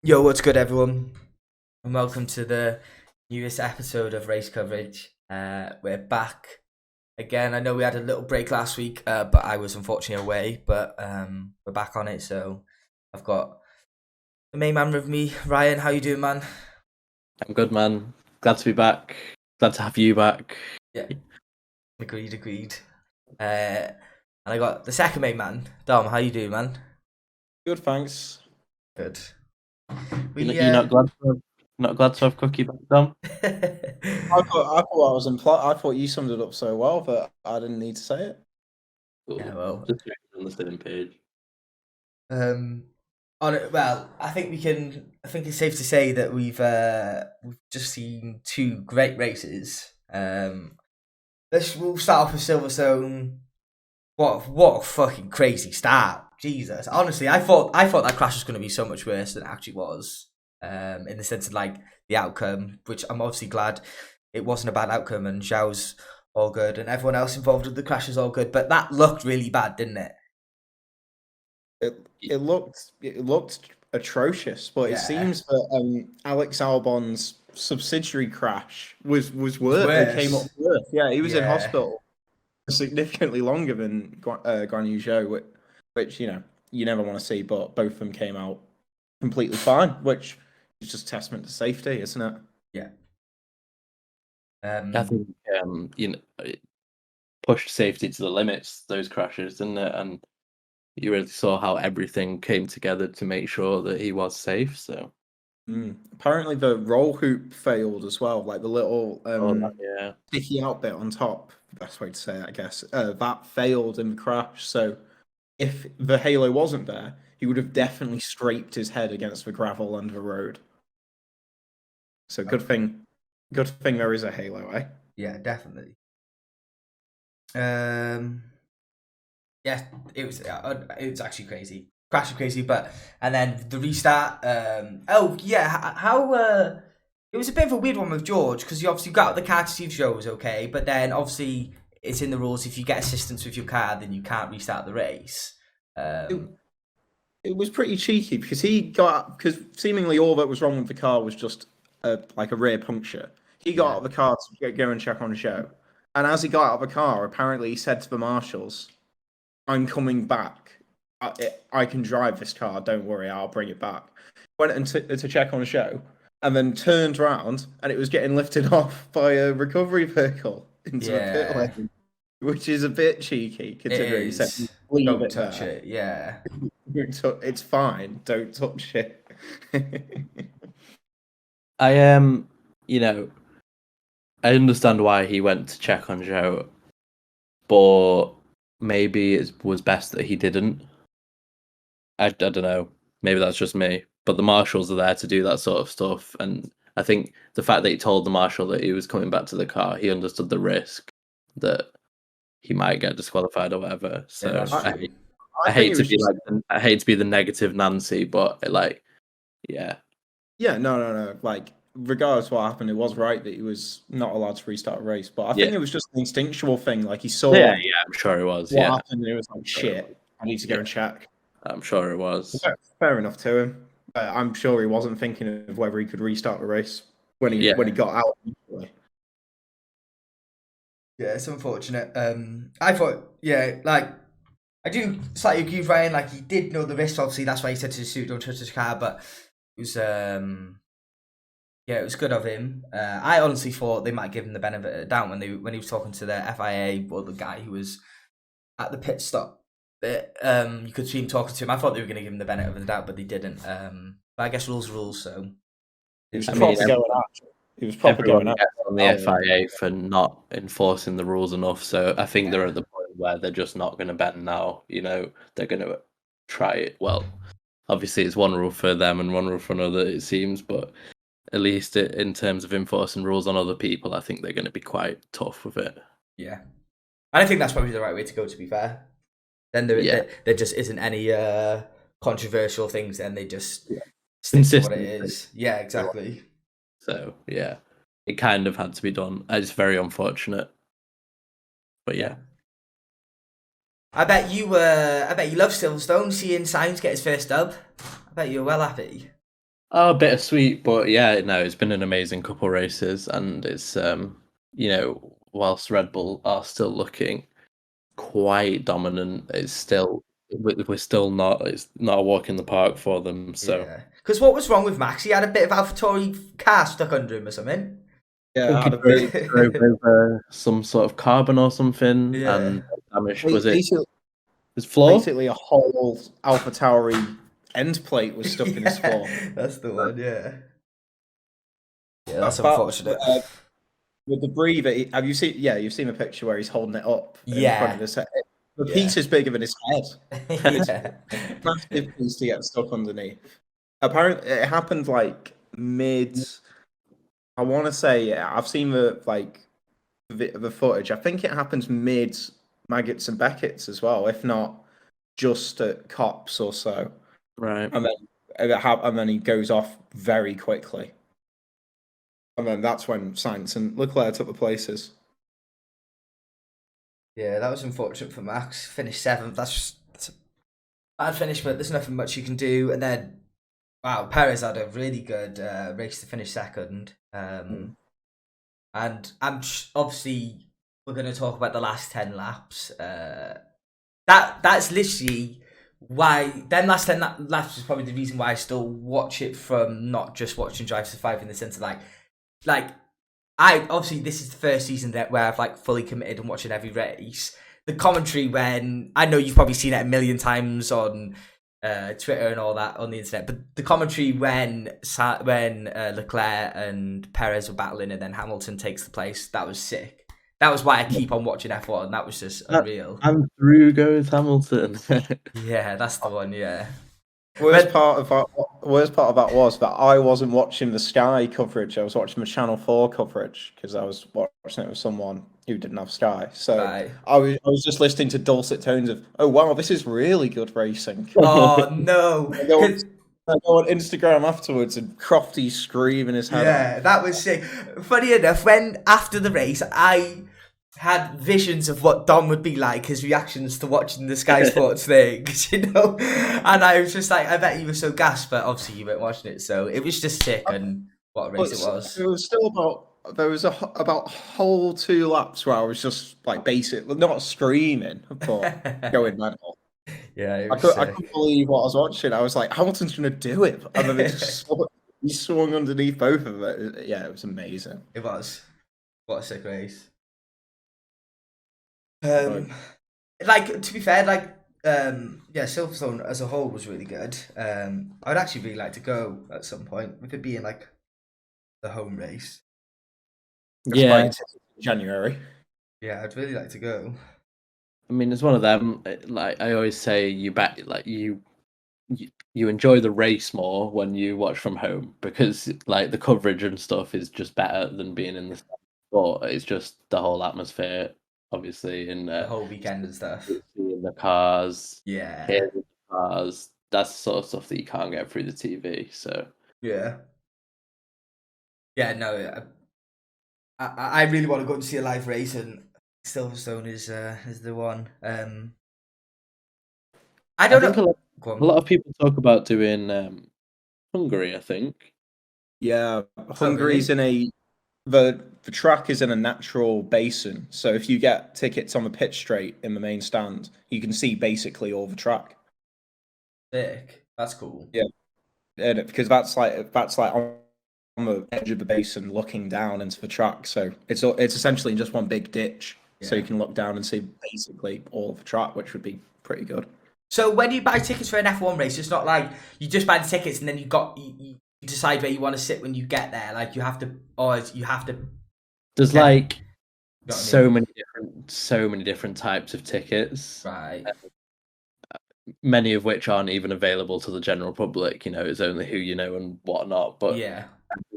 Yo, what's good, everyone? And welcome to the newest episode of Race Coverage. We're back again. I know we had a little break last week, but I was unfortunately away. But we're back on it. So I've got the main man with me, Ryan. How you doing, man? I'm good, man. Glad to be back. Glad to have you back. Yeah, agreed. And I got the second main man, Dom. How you doing, man? Good, thanks. Good. You're not glad to have Cookie back, Dom? I thought I was I thought you summed it up so well that I didn't need to say it. Cool. Yeah, well, Just so you're on the same page. I think we can. I think it's safe to say that we've just seen two great races. We'll start off with Silverstone. What a fucking crazy start! Jesus, honestly, I thought that crash was going to be so much worse than it actually was. In the sense of like the outcome, which I'm obviously glad it wasn't a bad outcome, and Zhao's all good, and everyone else involved with the crash is all good. But that looked really bad, didn't it? It looked atrocious, but Yeah. it seems that Alex Albon's subsidiary crash was worse. It came up worse. Yeah, he was in Yeah. hospital for significantly longer than Guan Yu Zhou, which you never want to see. But both of them came out completely fine, which is just testament to safety, isn't it? Yeah. I think it pushed safety to the limits, those crashes, didn't it? And you really saw how everything came together to make sure that he was safe. So Apparently the roll hoop failed as well, like the little yeah. sticky out bit on top. The best way to say it, I guess. That failed in the crash. So if the halo wasn't there, he would have definitely scraped his head against the gravel and the road. So good thing there is a halo, eh? Yeah, definitely. Yeah, it was actually crazy, crash crazy, but and then the restart. How it was a bit of a weird one with George because you obviously got out the car to see if Joe was okay, but then obviously it's in the rules if you get assistance with your car, then you can't restart the race. It was pretty cheeky because seemingly all that was wrong with the car was just like a rear puncture. He got out of the car to go and check on Joe, and as he got out of the car, apparently he said to the marshals, I'm coming back. I can drive this car. Don't worry, I'll bring it back. Went to check on a show, and then turned around, and it was getting lifted off by a recovery vehicle into a pit lane, which is a bit cheeky considering he said, "Don't touch it." Yeah, it's fine. Don't touch it. I am, I understand why he went to check on Joe, but maybe it was best that he didn't. I don't know. Maybe that's just me. But the marshals are there to do that sort of stuff. And I think the fact that he told the marshal that he was coming back to the car, he understood the risk that he might get disqualified or whatever. So yeah, I hate to be the negative Nancy, but yeah. Yeah, no. Like, regardless of what happened, it was right that he was not allowed to restart a race. But I think it was just an instinctual thing. Like, he saw I'm sure it was. what happened, and it was like, shit, I need to go and check. I'm sure it was. Fair enough to him. I'm sure he wasn't thinking of whether he could restart the race when he got out. Yeah, it's unfortunate. I thought, I do slightly agree with Ryan. Like, he did know the risk. Obviously, that's why he said to the suit, "Don't touch his car." But it was, it was good of him. I honestly thought they might give him the benefit of the doubt when he was talking to the FIA or the guy who was at the pit stop. But, you could see him talking to him. I thought they were going to give him the benefit of the doubt, but they didn't. But I guess rules are rules. So he was probably going out. He was probably going out on the FIA for not enforcing the rules enough. So I think they're at the point where they're just not going to bend now. They're going to try it. Well, obviously it's one rule for them and one rule for another, it seems. But at least in terms of enforcing rules on other people, I think they're going to be quite tough with it. Yeah, and I think that's probably the right way to go. To be fair, then there just isn't any controversial things. Then they just stick to what it is. Yeah, exactly. So yeah, it kind of had to be done. It's very unfortunate, but yeah. I bet you love Silverstone seeing Sainz get his first dub. I bet you were well happy. Oh, bittersweet, but yeah, no, it's been an amazing couple of races, and it's whilst Red Bull are still looking quite dominant, it's still we're still not it's not a walk in the park for them. So Yeah. Because what was wrong with Max? He had a bit of AlphaTauri car stuck under him or something. I Yeah, think I he had a big. drove over some sort of carbon or something Yeah. and damaged. Was it Basically, his floor? basically a whole Alpha Tauri end plate was stuck in his floor. That's the one, yeah. Yeah, that's But unfortunate. with the breather, have you seen? Yeah, you've seen a picture where he's holding it up in front of Yeah. his head. The Yeah. piece is bigger than his head. It's Yeah. a massive piece to get stuck underneath. Apparently, it happened like mid. I want to say, yeah, I've seen the footage. I think it happens mid Maggots and Beckett's as well, if not just at Cops or so. Right. And then he goes off very quickly. And then that's when Sainz and Leclerc took the places. Yeah, that was unfortunate for Max. Finished 7th. That's a bad finish, but there's nothing much you can do. And then, wow, Perez had a really good race to finish 2nd. And obviously, we're going to talk about the last 10 laps. That's literally why them last 10 laps is probably the reason why I still watch it from not just watching Drive to Survive in the sense of like I obviously this is the first season where I've like fully committed and watching every race. The commentary, when I know you've probably seen it a million times on Twitter and all that on the internet, but the commentary when Leclerc and Perez were battling and then Hamilton takes the place, that was sick. That was why I keep on watching F1, and that was just unreal. And through goes Hamilton. Yeah, that's the one. Yeah. Worst part of that was that I wasn't watching the Sky coverage. I was watching the Channel 4 coverage because I was watching it with someone who didn't have Sky. So Right. I was just listening to dulcet tones of, "Oh wow, this is really good racing." Oh no. I go on Instagram afterwards and Crofty's screaming his head off. Yeah, that was sick. Funny enough, when after the race, I had visions of what Dom would be like, his reactions to watching the Sky Sports thing, and I was just like, I bet you were so gassed, but obviously you weren't watching it, so it was just sick, and what a race it was. It was still there was about whole 2 laps where I was just like not screaming, but going mental. Yeah, it I was I sick. couldn't believe what I was watching. I was like, Hamilton's going to do it. And then he swung underneath both of it. Yeah, it was amazing. It was. What a sick race. Right. Like, to be fair, yeah, Silverstone as a whole was really good. I'd actually really like to go at some point, with it being like the home race. Yeah. Despite January. Yeah, I'd really like to go. I mean, it's one of them. Like I always say, you enjoy the race more when you watch from home because like the coverage and stuff is just better than being in the stand. But it's just the whole atmosphere, obviously, in The whole weekend and stuff. seeing the cars, Yeah. hearing the cars. That's the sort of stuff that you can't get through the TV. So Yeah. Yeah, no, I really want to go and see a live race, and Silverstone is the one. I don't think know. a lot of people talk about doing Hungary. I think. Yeah, Really? the track is in a natural basin. So if you get tickets on the pitch straight in the main stand, you can see basically all the track. Sick. That's cool. Yeah, and because that's like on the edge of the basin looking down into the track. So it's essentially just one big ditch. So you Yeah. can look down and see basically all of the track, which would be pretty good. So when you buy tickets for an F1 race, it's not like you just buy the tickets and then you decide where you want to sit when you get there. Like you have to, There's Yeah. like Know what I so mean? many different types of tickets. Right. Many of which aren't even available to the general public. You know, it's only who you know and whatnot. But Yeah.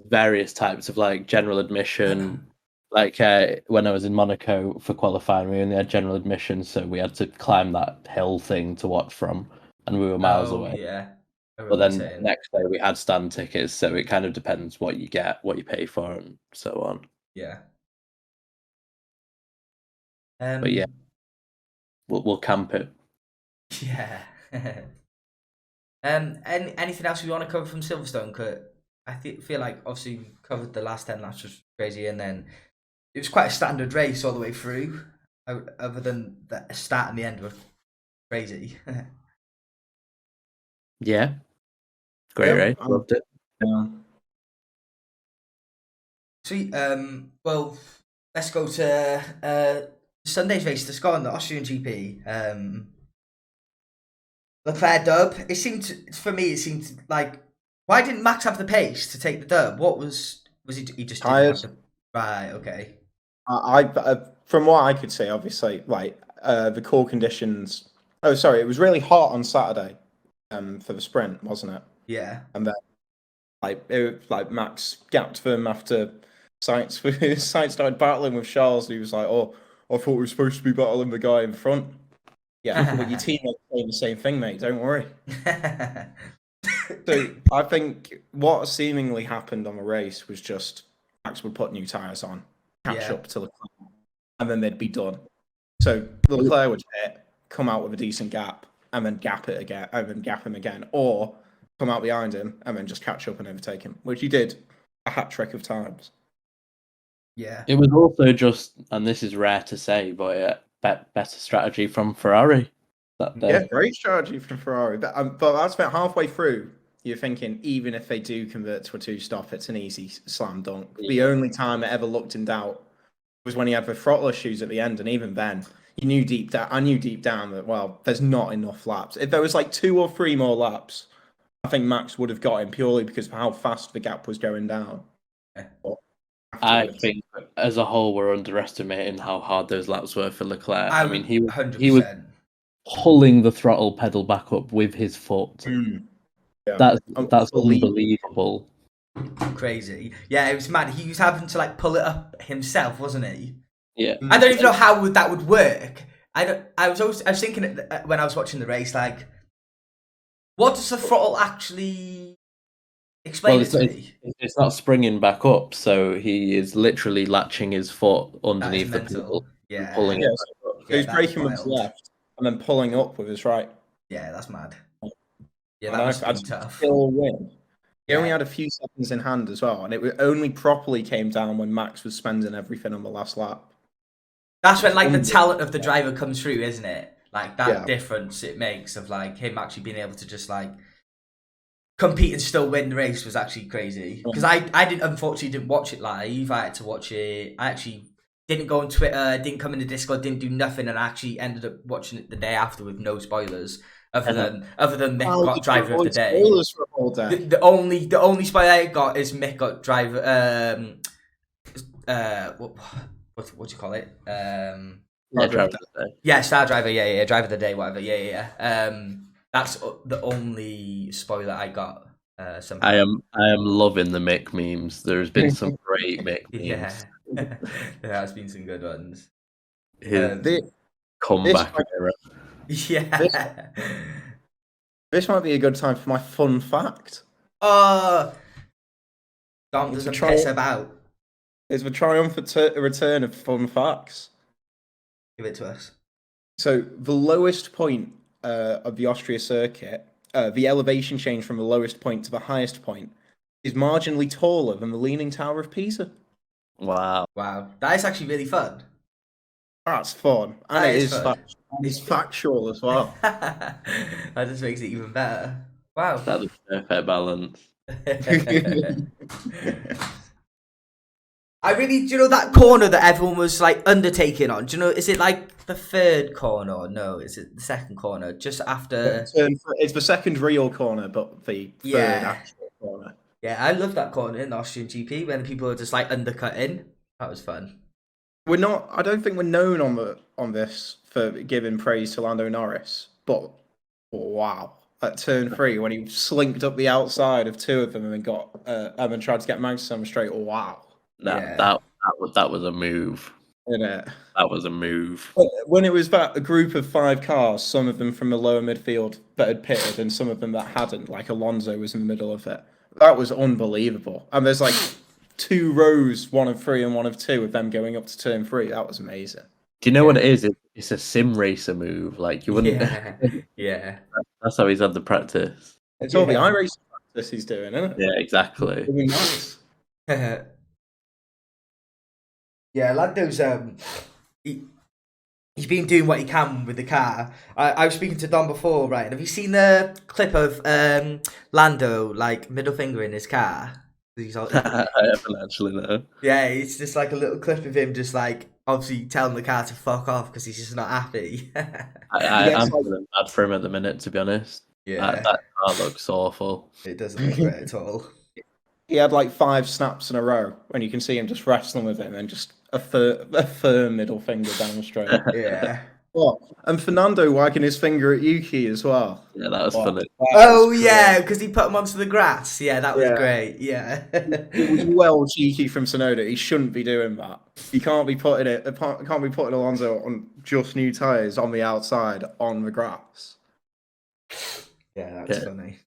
various types of like general admission. Like when I was in Monaco for qualifying, we only had general admission, so we had to climb that hill thing to watch from, and we were miles away. Yeah. I But remember then saying. next day we had stand tickets, so it kind of depends what you get, what you pay for, and so on. Yeah. But yeah, we'll camp it. Yeah. Anything else you want to cover from Silverstone? 'Cause I feel like obviously we covered the last 10 laps, was crazy, and then it was quite a standard race all the way through. Other than the start and the end were crazy. Yeah, great race. Loved it. Yeah. Sweet. Well, let's go to Sunday's race, the Scotland, the Austrian GP. Leclerc dub. It seemed like, why didn't Max have the pace to take the dub? What was he just didn't have the, right? Okay. I from what I could see, obviously, like the core conditions. Oh, sorry, it was really hot on Saturday, for the sprint, wasn't it? Yeah. And then, like Max gapped them after Sainz started battling with Charles. He was like, "Oh, I thought we were supposed to be battling the guy in front." Yeah, but your teammates saying the same thing, mate. Don't worry. So I think what seemingly happened on the race was just Max would put new tyres on, catch up to Leclerc, and then they'd be done. So Leclerc would hit, come out with a decent gap, and then gap it again, and then gap him again, or come out behind him and then just catch up and overtake him, which he did a hat trick of times. Yeah. It was also just, and this is rare to say, but better strategy from Ferrari that day. Yeah, great strategy from Ferrari. But that's about halfway through. You're thinking, even if they do convert to a two-stop, it's an easy slam dunk. Yeah. The only time it ever looked in doubt was when he had the throttle issues at the end, and even then, I knew deep down that, well, there's not enough laps. If there was like 2 or 3 more laps, I think Max would have got him purely because of how fast the gap was going down. I think, as a whole, we're underestimating how hard those laps were for Leclerc. I mean, he 100%. pulling the throttle pedal back up with his foot. Yeah. That's unbelievable. Crazy. Yeah, it was mad. He was having to like pull it up himself, wasn't he? Yeah. I don't even know how that would work. I was thinking when I was watching the race, like, what does the throttle actually explain it to me? It's not springing back up, so he is literally latching his foot underneath the pedal, and pulling it. So he's braking with his left and then pulling up with his right. Yeah, that's mad. Yeah, that must have been tough. Still win. He only had a few seconds in hand as well, and it only properly came down when Max was spending everything on the last lap. That's when like the talent of the driver comes through, isn't it? Like that difference it makes of like him actually being able to just like compete and still win the race was actually crazy. Because I unfortunately didn't watch it live. I had to watch it. I actually didn't go on Twitter, didn't come into Discord, didn't do nothing, and I actually ended up watching it the day after with no spoilers. Other than Mick got driver of the day. The only spoiler I got is Mick got driver. What do you call it? Driver of the day. Yeah, star driver. Yeah, driver of the day, whatever. Yeah. That's the only spoiler I got. Somehow. I am loving the Mick memes. There's been some great Mick memes. Yeah, there has been some good ones. His comeback era. Yeah. This might be a good time for my fun fact. Dom doesn't piss about. It's the triumphant return of fun facts. Give it to us. So the lowest point of the Austria circuit, the elevation change from the lowest point to the highest point, is marginally taller than the Leaning Tower of Pisa. Wow. That is actually really fun. That's fun. And it is fun. It's factual as well. That just makes it even better. Wow. That was perfect balance. Do you know that corner that everyone was like undertaking on? Do you know, is it like the third corner? Or no, is it the second corner? Just after. It's the second real corner, but the third actual corner. Yeah, I love that corner in the Austrian GP when people are just like undercutting. That was fun. I don't think we're known on this for giving praise to Lando Norris, but wow. At turn 3, when he slinked up the outside of 2 of them and then tried to get Max on straight. Wow. That was a move. Isn't it? That was a move. When it was a group of 5 cars, some of them from the lower midfield that had pitted and some of them that hadn't, like Alonso was in the middle of it. That was unbelievable. And there's like 2 rows, 1 of 3 and 1 of 2 of them going up to turn 3. That was amazing. Do you know what it is? It's a sim racer move. Like you wouldn't. Yeah. That's how he's had the practice. It's all the iRacing practice he's doing, isn't it? Yeah, exactly. It'd be nice. Yeah, Lando's he's been doing what he can with the car. I was speaking to Don before, right? And have you seen the clip of Lando like middle finger in his car? He's all, I haven't actually, no. yeah, it's just like a little clip of him just like obviously telling the car to fuck off because he's just not happy. I'm feeling bad for him at the minute, to be honest. Yeah, That car looks awful. it doesn't look great at all. He had like 5 snaps in a row when you can see him just wrestling with him and just a firm middle finger down the straight. Yeah. Oh, and Fernando wagging his finger at Yuki as well. Yeah, that was funny. Oh yeah, because he put him onto the grass. Yeah, that was great. Yeah. It was well cheeky from Sonoda. He shouldn't be doing that. He can't be putting Alonso on just new tyres on the outside on the grass. Yeah, that's funny.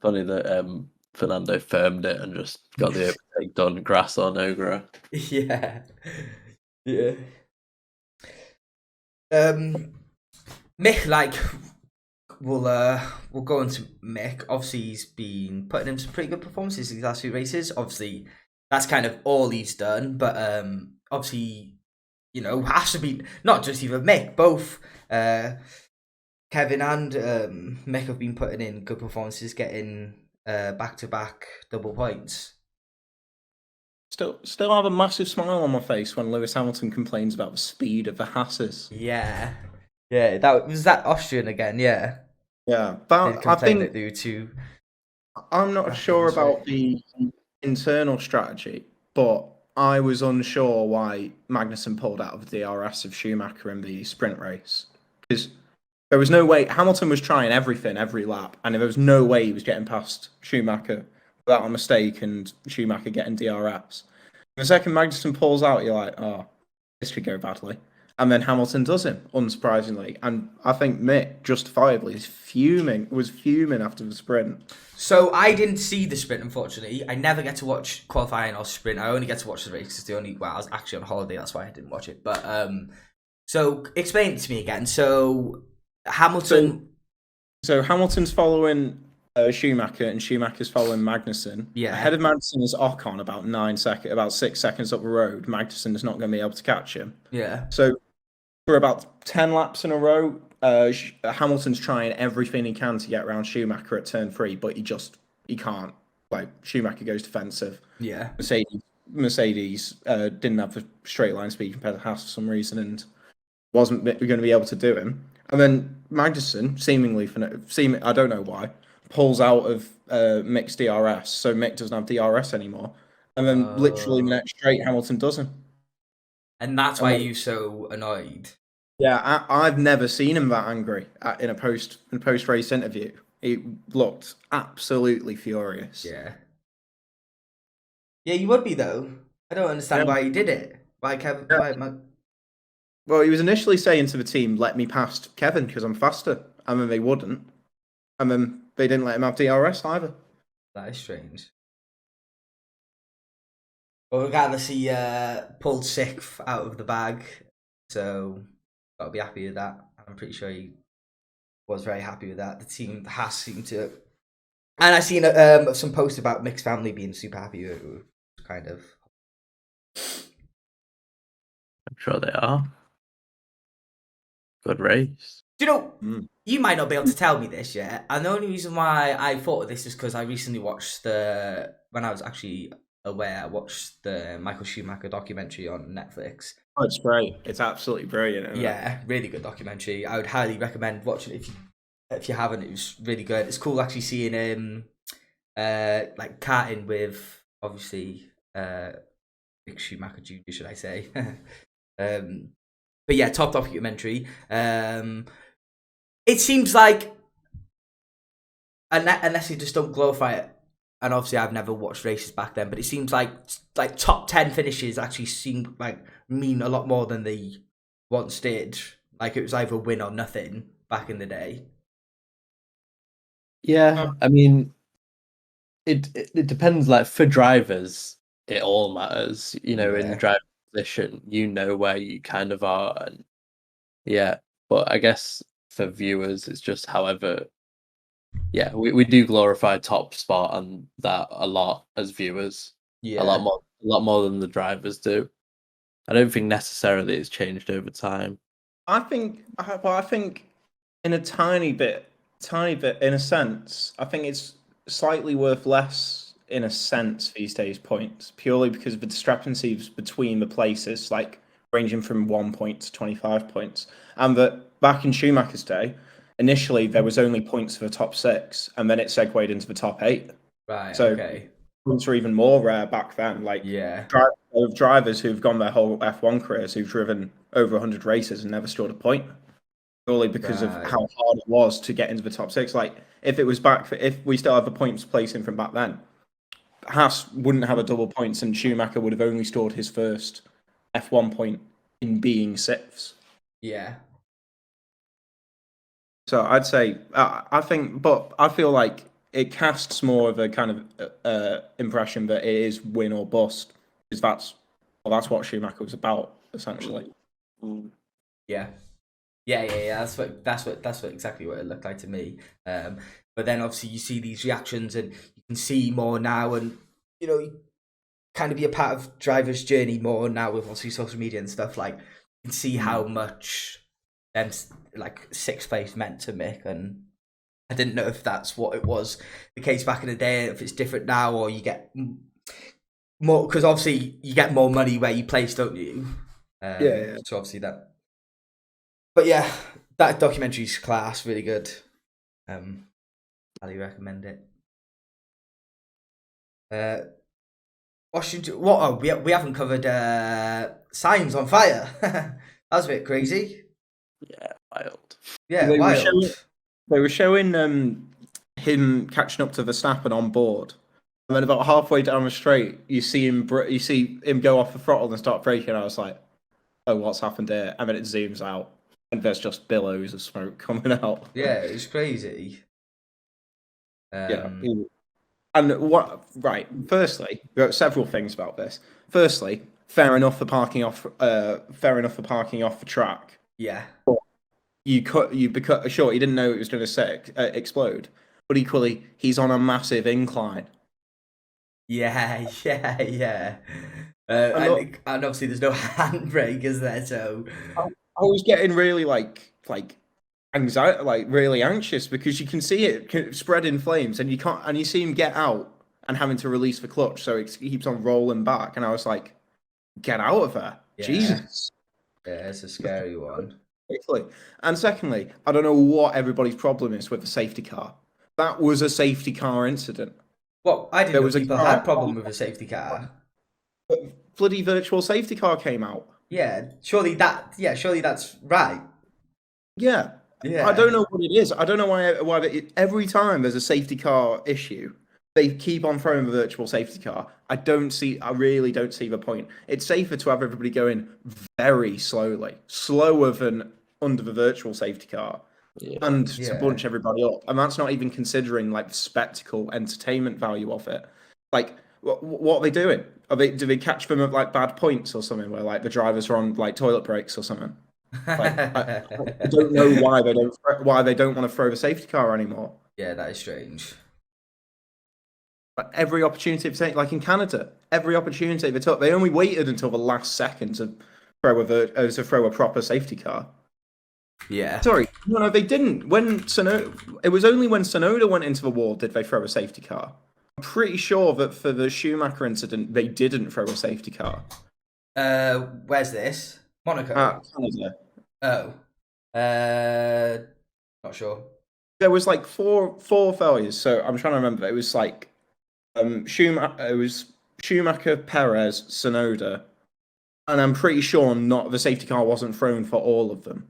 Funny that Fernando firmed it and just got the overtake done, grass or no grass. Yeah. Yeah. Mick, like, we'll go into Mick. Obviously, he's been putting in some pretty good performances these last few races. Obviously, that's kind of all he's done. But obviously, you know, has to be not just even Mick. Both Kevin and Mick have been putting in good performances, getting back-to-back double points. Still have a massive smile on my face when Lewis Hamilton complains about the speed of the Hasses. Yeah. Yeah, that was that Austrian again, yeah. Yeah, but I think they were too. I'm not sure about the internal strategy, but I was unsure why Magnussen pulled out of the DRS of Schumacher in the sprint race. Because there was no way, Hamilton was trying everything every lap, and there was no way he was getting past Schumacher without a mistake and Schumacher getting DRS. The second Magnussen pulls out, you're like, oh, this could go badly. And then Hamilton does him, unsurprisingly. And I think Mick, justifiably, was fuming after the sprint. So I didn't see the sprint, unfortunately. I never get to watch qualifying or sprint. I only get to watch the races. I was actually on holiday, that's why I didn't watch it. But so explain it to me again. So Hamilton. So Hamilton's following Schumacher, and Schumacher's following Magnussen. Yeah. Ahead of Magnussen is Ocon about 6 seconds up the road. Magnussen is not going to be able to catch him. Yeah. So for about 10 laps in a row, Hamilton's trying everything he can to get around Schumacher at turn 3, but he can't. Like, Schumacher goes defensive. Yeah. Mercedes didn't have the straight line speed compared to Haas for some reason and wasn't going to be able to do him. And then Magnussen, seemingly, I don't know why, pulls out of Mick's DRS, so Mick doesn't have DRS anymore. And then literally the next straight, Hamilton does him. And that's why you're so annoyed. Yeah, I've never seen him that angry in a post race interview. He looked absolutely furious. Yeah. Yeah, you would be though. I don't understand why he did it. Why Kevin? Yeah. Well, he was initially saying to the team, "Let me past Kevin because I'm faster," and then they wouldn't, and then they didn't let him have DRS either. That is strange. Well, regardless, he pulled 6th out of the bag, so I'll be happy with that. I'm pretty sure he was very happy with that. The team has seemed to, and I seen some posts about Mick's family being super happy with it. Kind of. I'm sure they are. Good race. Do you know? You might not be able to tell me this yet, and the only reason why I thought of this is because I recently watched when I was actually aware, I watched the Michael Schumacher documentary on Netflix. Oh, it's great. It's absolutely brilliant. Yeah, really good documentary. I would highly recommend watching it if you haven't. It was really good. It's cool actually seeing him like karting with obviously Mick Schumacher Jr., should I say. But yeah, top documentary. It seems like unless you just don't glorify it, and obviously I've never watched races back then, but it seems like top 10 finishes actually seem like mean a lot more than they once did. Like it was either win or nothing back in the day. Yeah, I mean, it depends. Like for drivers, it all matters. You know, in the driver position, you know where you kind of are, and yeah. But I guess for viewers, it's just however Yeah, we do glorify top spot and that a lot as viewers. Yeah. A lot more than the drivers do. I don't think necessarily it's changed over time. I think in a tiny bit, in a sense, I think it's slightly worth less in a sense these days points, purely because of the discrepancies between the places, like ranging from 1 point to 25 points. And that back in Schumacher's day, initially there was only points for the top 6, and then it segued into the top 8. Right. So Okay. points were even more rare back then. Like Yeah. drivers who've gone their whole F1 careers who've driven over 100 races and never scored a point, purely because of Right. how hard it was to get into the top 6. Like if it was if we still have the points placing from back then, Haas wouldn't have a double points, and Schumacher would have only scored his first F1 point in being 6th. Yeah. So I'd say I think, but I feel like it casts more of a kind of impression that it is win or bust, because that's what Schumacher was about essentially. Yeah. Yeah. That's exactly what it looked like to me. But then obviously you see these reactions, and you can see more now, and you kind of be a part of drivers' journey more now with obviously social media and stuff. Like you can see how much them like 6th place meant to Mick, and I didn't know if that's what it was the case back in the day, if it's different now, or you get more, because obviously you get more money where you place, don't you? Yeah. So obviously that. But yeah, that documentary's class, really good. Highly recommend it. Washington. What? Oh, we haven't covered Signs on Fire. That was a bit crazy. Yeah, wild. Yeah, They wild. were showing him catching up to Verstappen on board, and then about halfway down the straight, you see him go off the throttle and start braking. I was like, "Oh, what's happened here?" And then it zooms out, and there's just billows of smoke coming out. Yeah, it was crazy. Yeah. And what? Right. Firstly, there are several things about this. Firstly, fair enough for parking off. Fair enough for parking off the track. Yeah. Because sure he didn't know it was going to explode, but equally he's on a massive incline. Yeah. And obviously there's no handbrake, is there? So I was getting really like anxiety, like really anxious, because you can see it spread in flames, and you see him get out and having to release the clutch, so it keeps on rolling back, and I was like, get out of there, yeah. Jesus. Yeah, it's a scary one. Quickly. And secondly, I don't know what everybody's problem is with the safety car. That was a safety car incident. Well, I didn't There know was a people car- had problem with a safety car. Bloody virtual safety car came out. Yeah, surely that's right. Yeah. Yeah. I don't know what it is. I don't know why every time there's a safety car issue, they keep on throwing the virtual safety car. I really don't see the point. It's safer to have everybody going very slowly, slower than under the virtual safety car, and to bunch everybody up. And that's not even considering like the spectacle, entertainment value of it. Like, what are they doing? Do they catch them at like bad points or something, where like the drivers are on like toilet breaks or something? Like, I don't know why they don't want to throw the safety car anymore. Yeah, that is strange. But every opportunity, like in Canada, every opportunity they took, they only waited until the last second to throw a proper safety car. Yeah. Sorry, no, they didn't. It was only when Sonoda went into the wall did they throw a safety car. I'm pretty sure that for the Schumacher incident, they didn't throw a safety car. Where's this? Monaco. Canada. Oh. Not sure. There was like four failures, so I'm trying to remember. It was like it was Schumacher, Perez, Sonoda, and I'm pretty sure the safety car wasn't thrown for all of them.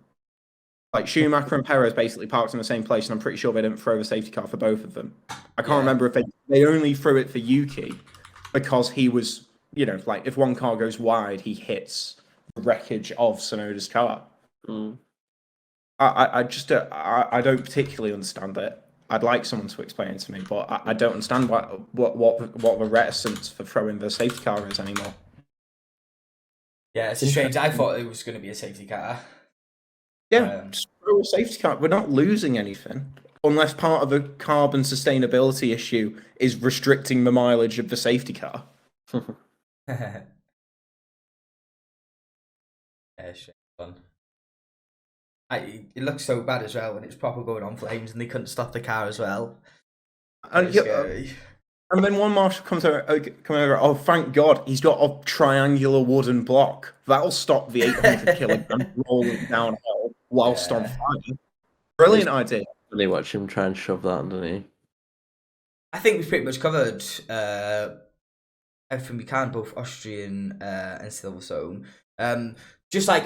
Like Schumacher and Perez basically parked in the same place, and I'm pretty sure they didn't throw the safety car for both of them. I can't remember if they only threw it for Yuki because he was, like if one car goes wide, he hits the wreckage of Sonoda's car. I don't particularly understand it. I'd like someone to explain it to me, but I don't understand what the reticence for throwing the safety car is anymore. Yeah, it's strange. I thought it was going to be a safety car. Yeah, just throw a safety car. We're not losing anything. unless part of a carbon sustainability issue is restricting the mileage of the safety car. Yeah, shit, fun. It looks so bad as well when it's proper going on flames and they couldn't stop the car as well. And, It's scary. and then one marshal comes over, oh, thank God, he's got a triangular wooden block. That'll stop the 800 kilograms rolling downhill whilst on fire. Brilliant idea. Really watch him try and shove that underneath. I think we've pretty much covered everything we can, both Austrian and Silverstone. Just like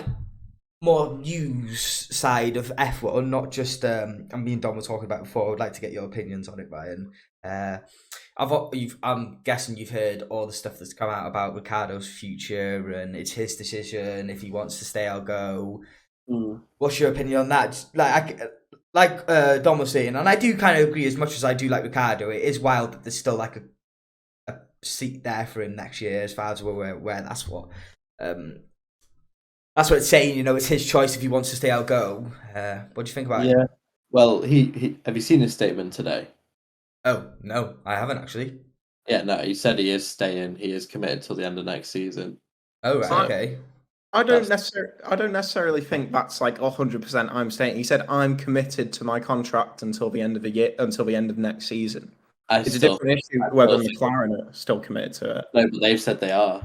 more news side of F1, not just me and Dom were talking about before. I would like to get your opinions on it, Ryan. I'm guessing you've heard all the stuff that's come out about Ricciardo's future and it's his decision if he wants to stay or go. What's your opinion on that? Like Dom was saying, and I do kind of agree. As much as I do like Ricciardo, it is wild that there's still like a seat there for him next year, as far as we're aware. That's what it's saying. You know, it's his choice if he wants to stay or go. What do you think about it? Yeah. Well, he have you seen his statement today? Oh no, I haven't actually. Yeah, no, he said he is staying. He is committed till the end of next season. Oh right, okay. I don't necessarily think that's like 100%. I'm staying. He said I'm committed to my contract until the end of the year, until the end of next season. It's a different issue whether McLaren are still committed to it. No, but they've said they are.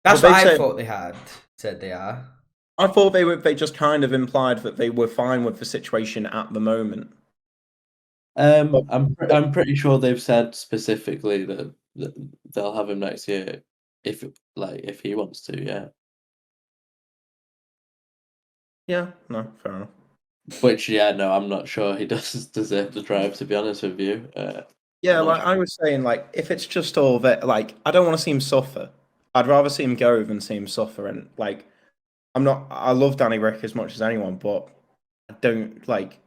That's what I thought they had said they are. I thought they just kind of implied that they were fine with the situation at the moment. I'm pretty sure they've said specifically that they'll have him next year if he wants to. Yeah. Yeah. No, fair enough. Which, yeah, no, I'm not sure he does deserve the drive, to be honest with you. Yeah, like I was saying, like if it's just all that, like I don't want to see him suffer. I'd rather see him go than see him suffer. And like, I love Danny Rick as much as anyone, but I don't like.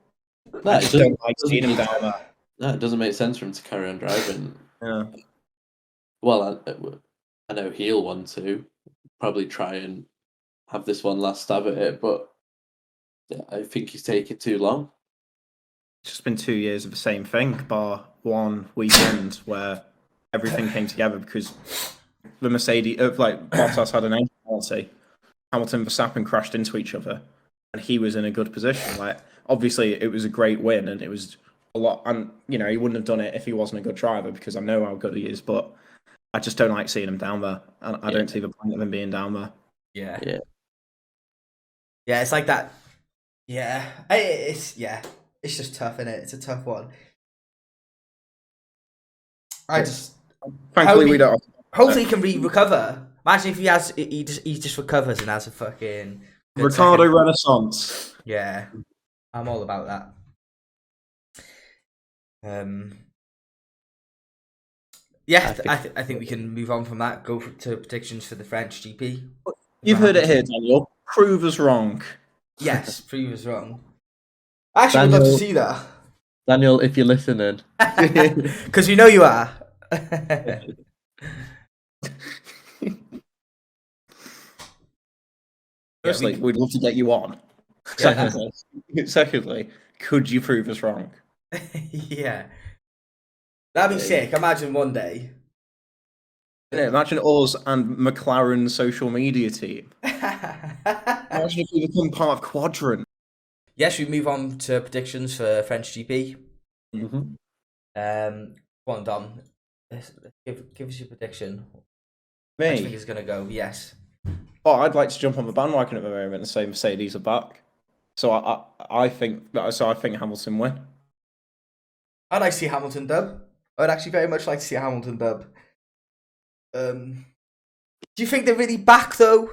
No, I just don't like seeing him down there. No, it doesn't make sense for him to carry on driving. Yeah. Well, I know he'll want to probably try and have this one last stab at it, but yeah, I think he's taking too long. It's just been 2 years of the same thing, bar one weekend where everything came together because the Mercedes, Bottas had an engine penalty. Hamilton and Verstappen crashed into each other, and he was in a good position. Like, obviously, it was a great win, and it was a lot. And you know, he wouldn't have done it if he wasn't a good driver because I know how good he is. But I just don't like seeing him down there, and I don't see the point of him being down there. Yeah. It's like that. Yeah, it's just tough, isn't it? It's a tough one. Frankly, we don't. Hopefully, he can recover. Imagine if he just recovers and has a fucking Ricciardo Renaissance. Yeah, I'm all about that. Yeah, I think we can move on from that. Go to predictions for the French GP. You've heard it here, Daniel. Prove us wrong. Yes, prove us wrong. I actually would love to see that. Daniel, if you're listening. Because we know you are. Firstly, we'd love to get you on. Secondly, could you prove us wrong? Yeah. That'd be sick. Imagine one day. Yeah, imagine us and McLaren's social media team. Imagine if we become part of Quadrant. Yes, we move on to predictions for French GP. Mm-hmm. Come on, Dom. Give us your prediction. Me? I think it's going to go, yes. Oh, I'd like to jump on the bandwagon at the moment and say Mercedes are back. So I think Hamilton win. I'd like to see Hamilton dub. I'd actually very much like to see a Hamilton dub. Do you think they're really back though?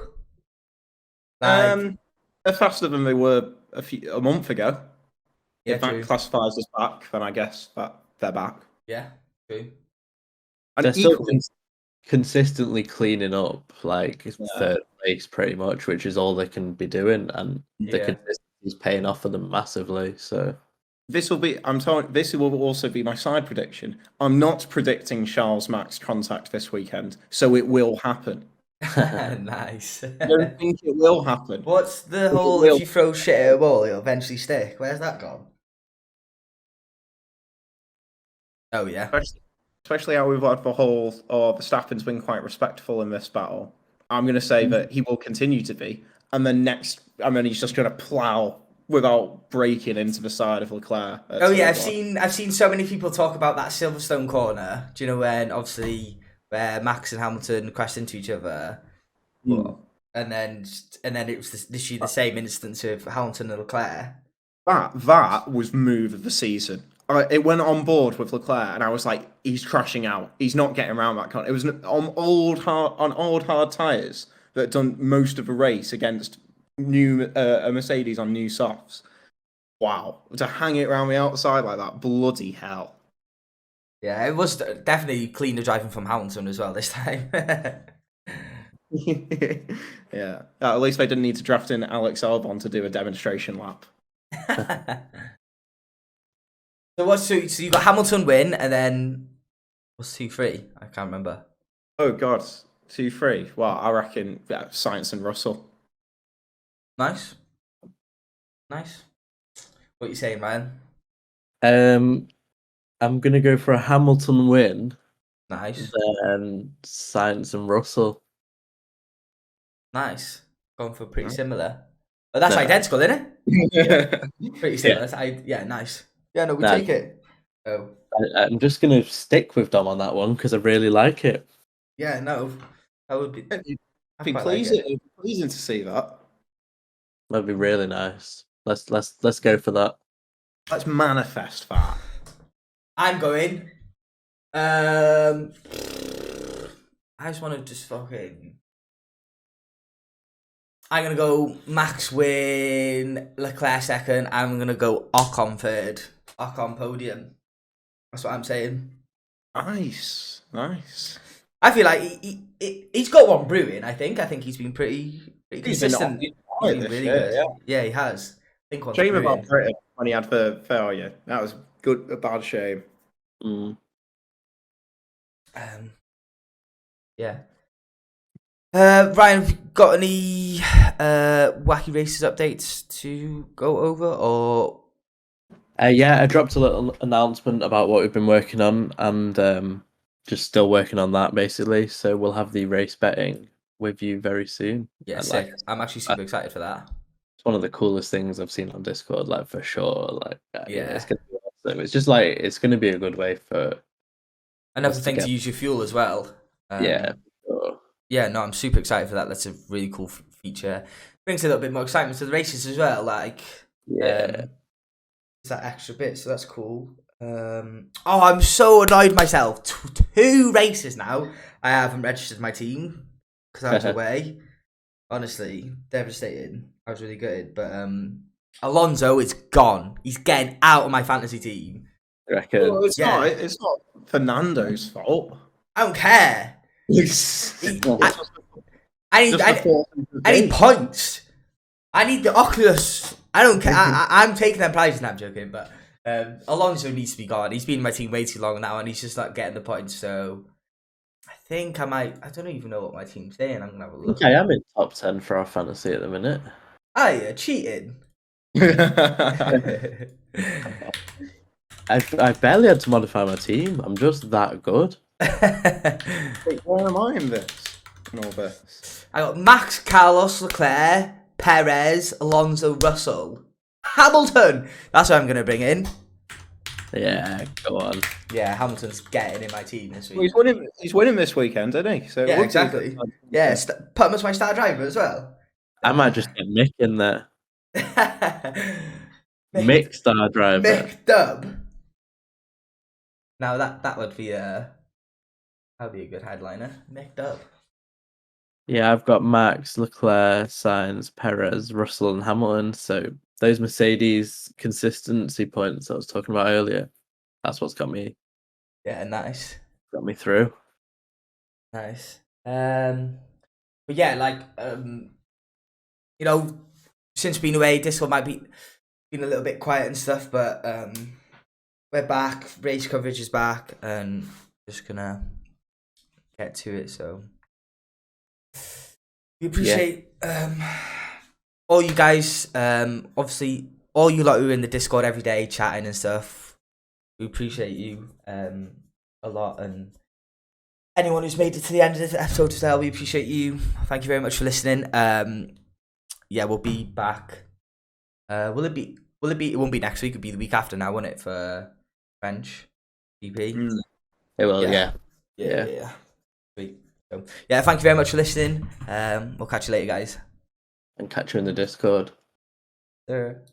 They're faster than they were a month ago. Yeah, if that classifies as back, then I guess that they're back. Yeah, true. And they're still consistently cleaning up, like third place pretty much, which is all they can be doing, and the consistency is paying off for them massively. So this will also be my side prediction. I'm not predicting Charles Max contact this weekend, so it will happen. Nice. I don't think it will happen. What's the whole if you throw shit at a wall, it'll eventually stick? Where's that gone? Oh yeah. Especially how we've had the whole, Verstappen's been quite respectful in this battle. I'm going to say that he will continue to be, and then he's just going to plow without breaking into the side of Leclerc. Oh yeah, I've seen so many people talk about that Silverstone corner. Do you know when obviously where Max and Hamilton crashed into each other, and then it was literally the same instance of Hamilton and Leclerc. That was move of the season. It went on board with Leclerc, and I was like, he's crashing out. He's not getting around that corner. It was on old hard tires that had done most of the race against new a Mercedes on new softs. Wow, to hang it around the outside like that, bloody hell. Yeah, it was definitely cleaner driving from Hamilton as well this time. Yeah, at least they didn't need to draft in Alex Albon to do a demonstration lap. So you got Hamilton win, and then what's 2-3? I can't remember. Oh god, 2-3. Well, I reckon Sainz and Russell. Nice. What are you saying, Ryan? I'm gonna go for a Hamilton win. Nice. Then Sainz and Russell. Nice. Going for pretty similar. Oh, that's identical, isn't it? Pretty similar. Yeah, nice. Yeah, no, we take it. Oh. I'm just gonna stick with Dom on that one because I really like it. Yeah, no, that would be. It'd be pleasing to see that. That'd be really nice. Let's go for that. Let's manifest that. I'm going. I just want to fucking. I'm gonna go Max win, Leclerc second. I'm gonna go Ocon third. Ocon podium. That's what I'm saying. Nice. I feel like he's got one brewing. I think he's been pretty consistent. He's been really good. Yeah, he has. I think shame about Britain when he had the failure. That was a bad shame. Yeah. Ryan, have you got any Wacky Racers updates to go over, or? Yeah, I dropped a little announcement about what we've been working on, and just still working on that basically. So we'll have the race betting with you very soon. Yeah, sick. I'm actually super excited for that. It's one of the coolest things I've seen on Discord, like for sure. Like, yeah, it's gonna be awesome. It's just like it's gonna be a good way for another thing to use your fuel as well. Yeah. Sure. Yeah, no, I'm super excited for that. That's a really cool feature. Brings a little bit more excitement to the races as well. Like, yeah, it's that extra bit, so that's cool. I'm so annoyed myself. 2 races now. I haven't registered my team because I was away. Honestly, devastating. I was really gutted, but Alonso is gone. He's getting out of my fantasy team. I reckon. Well, it's not Fernando's fault. I don't care. I need points. I need the Oculus. I don't care. I'm taking them prizes. I'm joking, but Alonso needs to be gone. He's been in my team way too long now, and he's just not getting the points. So I think I might. I don't even know what my team's saying. I'm gonna have a look. I am in top 10 for our fantasy at the minute. You're cheating. I barely had to modify my team. I'm just that good. Wait, where am I in all this? I got Max, Carlos, Leclerc, Perez, Alonso, Russell, Hamilton. That's what I'm going to bring in. Yeah, go on. Yeah, Hamilton's getting in my team this week. Well, he's winning this weekend, isn't he? So yeah, exactly. Yeah, put him as my star driver as well. I might just get Mick in there. Mick star driver. Mick Dub. Now that would be that'd be a good headliner. Mick Dub. Yeah, I've got Max, Leclerc, Sainz, Perez, Russell, and Hamilton. So those Mercedes consistency points I was talking about earlier, that's what's got me. Yeah, nice. Got me through. Nice. But yeah, like you know, since being away, Discord might be been a little bit quiet and stuff, but we're back. Race coverage is back, and just gonna get to it. So we appreciate all you guys. Obviously, all you lot who are in the Discord every day chatting and stuff. We appreciate you a lot, and anyone who's made it to the end of this episode as well, we appreciate you. Thank you very much for listening. Yeah, we'll be back. Will it be? It won't be next week. It'll be the week after now, won't it? For French GP. It will, Yeah. Sweet. So, yeah, thank you very much for listening. We'll catch you later, guys. And catch you in the Discord. Sure.